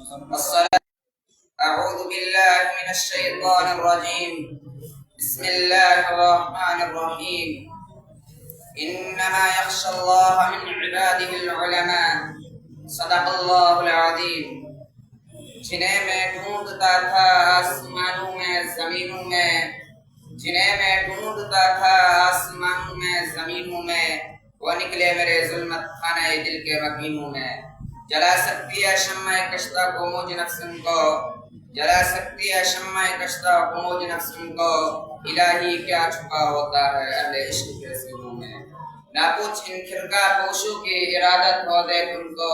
والصلاة. أعوذ بالله من الشيطان الرجيم. بسم الله الرحمن الرحيم. إنما يخشى الله من عباده العلماء. صدق الله العظيم. جنہیں میں ڈھونڈتا تھا آسمانوں میں زمینوں میں، جنہیں میں ڈھونڈتا تھا آسمانوں میں زمینوں میں، وہ نکلے میرے ظلمت خانہ دل کے مکینوں میں۔ جلا سکتی ہے شمع کشتہ کو موج نفسن کو، جلا سکتی ہے شمع کشتہ کو موج نفسن کو، الہی کیا چھپا ہوتا ہے اہل عشق کے سینوں میں۔ نہ پوچھ ان خرقہ پوشوں کی ارادت ہو دے تم کو،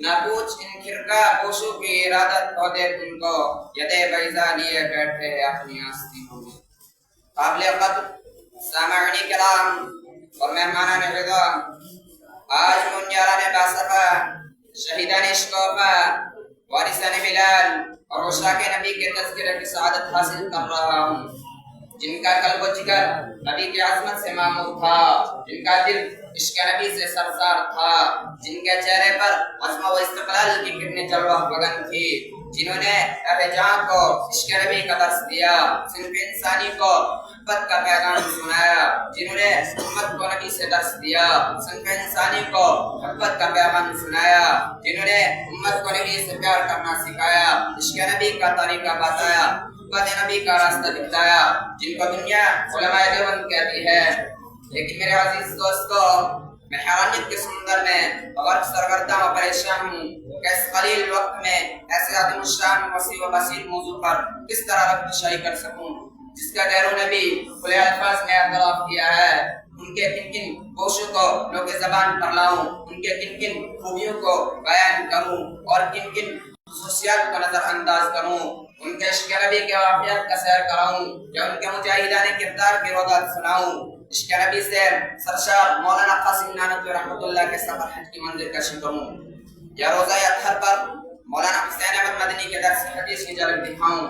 نہ پوچھ ان خرقہ پوشوں کی ارادت ہو دے تم کو، یدے بیضا لیے بیٹھے اپنی آستینوں میں۔ قابل قدر سامعین کرام اور مہمانان عظام، آج منجاران باصفا، شہیدان اشکوفا، وارثان بلال اور عشاق نبی کے تذکرے کی سعادت حاصل کر رہا ہوں، جن کا قلب و جگر نبی کی عظمت سے معمور تھا، جن کا دل عشق نبی سے سرشار تھا، جن کے چہرے پر عظمت و استقلال کی کرنیں جلوہ بگن تھی، جنہوں نے اہل جہاں کو عشق نبی کا درس دیا، صنف انسانی کو محبت کا پیغام سنایا، جنہوں نے امت کو نبی سے درس دیا، صنف انسانی کو محبت کا پیغام سنایا، جنہوں نے امت کو نبی سے پیار کرنا سکھایا، عشق نبی کا طریقہ بتایا، محبت نبی کا راستہ دکھایا، جن کو دنیا علماء دیوبند کہتی ہے۔ لیکن میرے عزیز دوستو، میں حیرانیت کے سمندر میں غرق سرگرداں و پریشان ہوں کہ اس قلیل وقت میں ایسے عظیم الشان وسیع و بسیط موضوع پر کس طرح رد نشائی کر سکوں، جس کا غیر نبی کھلے الفاظ میں اعتراف کیا ہے۔ ان کے کن کن گوشوں کو لوگ زبان پر لاؤں، ان کے کن کن خوبیوں کو بیان کروں اور کن کن خصوصیات کو نظر انداز کروں، ان کے عشق نبی کے واقعات کا سیر کراؤں یا ان کے مجاہدان کردار کی روایات سناؤں، عشق نبی سے سرشار مولانا قاسم نانوتوی رحمۃ اللہ کے سفر حج کی منزل کشی کروں، یا روزہ اطہر پر مولانا حسین احمد مدنی کے درس حدیث کی جھلک دکھاؤں،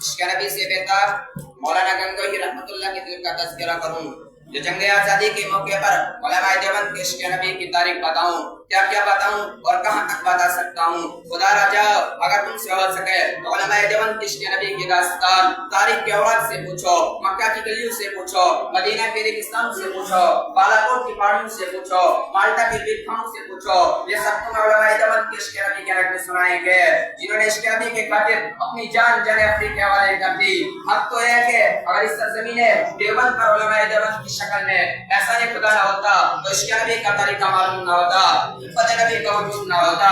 عشق نبی سے بیتاب مولانا گنگوہی رحمۃ اللہ کے دل کا تذکرہ کروں، جو جنگ آزادی کے موقع پر علماء دیوبند کے عشق نبی کی تاریخ بتاؤں، کیا کیا بتاؤں اور کہاں تک بتا سکتا ہوں۔ خدا را جاؤ، اگر تم سے ہو سکے تو علماء دیوبند کے عشق نبی کی داستان تاریخ کے اوراق سے پوچھو، مکہ کی گلیوں سے پوچھو، مدینہ کے ریگستانوں سے پوچھو، بالاکوٹ کی پہاڑیوں سے پوچھو، مالٹا کی بیٹھاؤں سے پوچھو، یہ سب تم علماء دیوبند کے عشق نبی کے حق میں سنائیں گے، جنہوں نے عشق نبی کے خاطر اپنی جان افری کے حوالے کر دی۔ اب تو یہ کہ اگر اس سرزمین دیوبند پر علماء دیوبند کی شکل میں ایسا نہیں خدا نہ ہوتا تو عشق نبی کا طریقہ معلوم نہ ہوتا، محبت نبی کا وجود نہ ہوتا،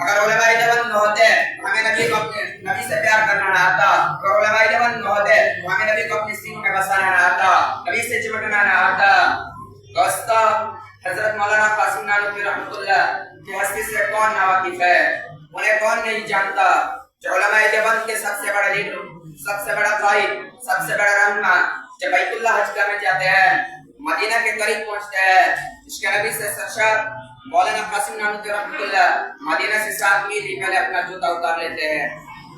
اگر علماء دیوبند نہ ہوتے ہمیں نبی کو اپنے نبی سے پیار کرنا نہ آتا، اگر علماء دیوبند نہ ہوتے تو ہمیں نبی کو اپنے سینوں میں بسانا نہ آتا، نبی سے چمٹنا نہ آتا۔ دوستو، حضرت مولانا قاسم نانوتوی رحمۃ اللہ کی ہستی سے کون ناواقف ہے، انہیں کون نہیں جانتا، جو علماء دیوبند کے سب سے بڑا لیڈر، سب سے بڑا قائد، سب سے بڑا رہنما، جب بیت اللہ حج کرنے جاتے ہیں، مدینہ کے قریب پہنچتے ہیں، عشق نبی سے سرشار مولانا قاسم نانوتوی رحمۃ اللہ مدینہ سے 7 میل ہی پہلے اپنا جوتا اتار لیتے ہیں۔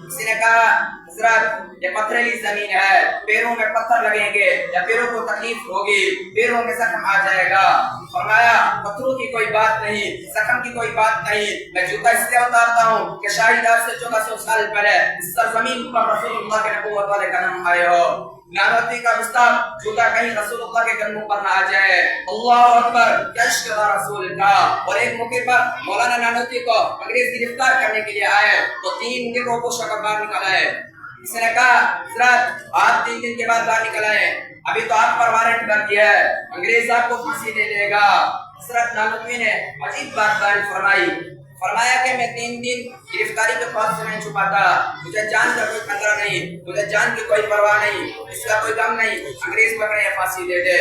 کسی نے کہا حضرت یہ پتھریلی زمین ہے، پیروں میں پتھر لگیں گے یا پیروں کو تکلیف ہوگی، پیروں میں زخم آ جائے گا۔ فرمایا پتھروں کی کوئی بات نہیں، زخم کی کوئی بات نہیں، میں جوتا اس لیے اتارتا ہوں کہ شاید آج سے 1400 سال پہلے اس سرزمین پر رسول اللہ کے نبوت والے قدم آئے ہو۔ نانوتوی کا گستاخ جوتا کہیں رسول اللہ کے قدموں پر نہ آ جائے۔ اللہ اکبر، کیا عشق تھا رسول کا۔ اور ایک موقع پر مولانا نانوتوی کو انگریز گرفتار کرنے کے لیے آئے تو 3 دن کو پوشا کر باہر نکل آئے۔ کسی نے کہا حضرت آپ 3 دن کے بعد باہر نکل آئے، ابھی تو آپ پر وارنٹ کر دیا ہے، انگریز آپ کو پھانسی دے دے گا۔ حضرت نانوتوی نے عجیب بات بیان فرمائی، فرمایا کہ میں 3 دن گرفتاری کے خوف سے نہیں چھپاتا، مجھے جان کا کوئی خطرہ نہیں، مجھے جان کی کوئی پرواہ نہیں، اس کا کوئی غم نہیں، انگریز پکڑے یا پھانسی دے دے۔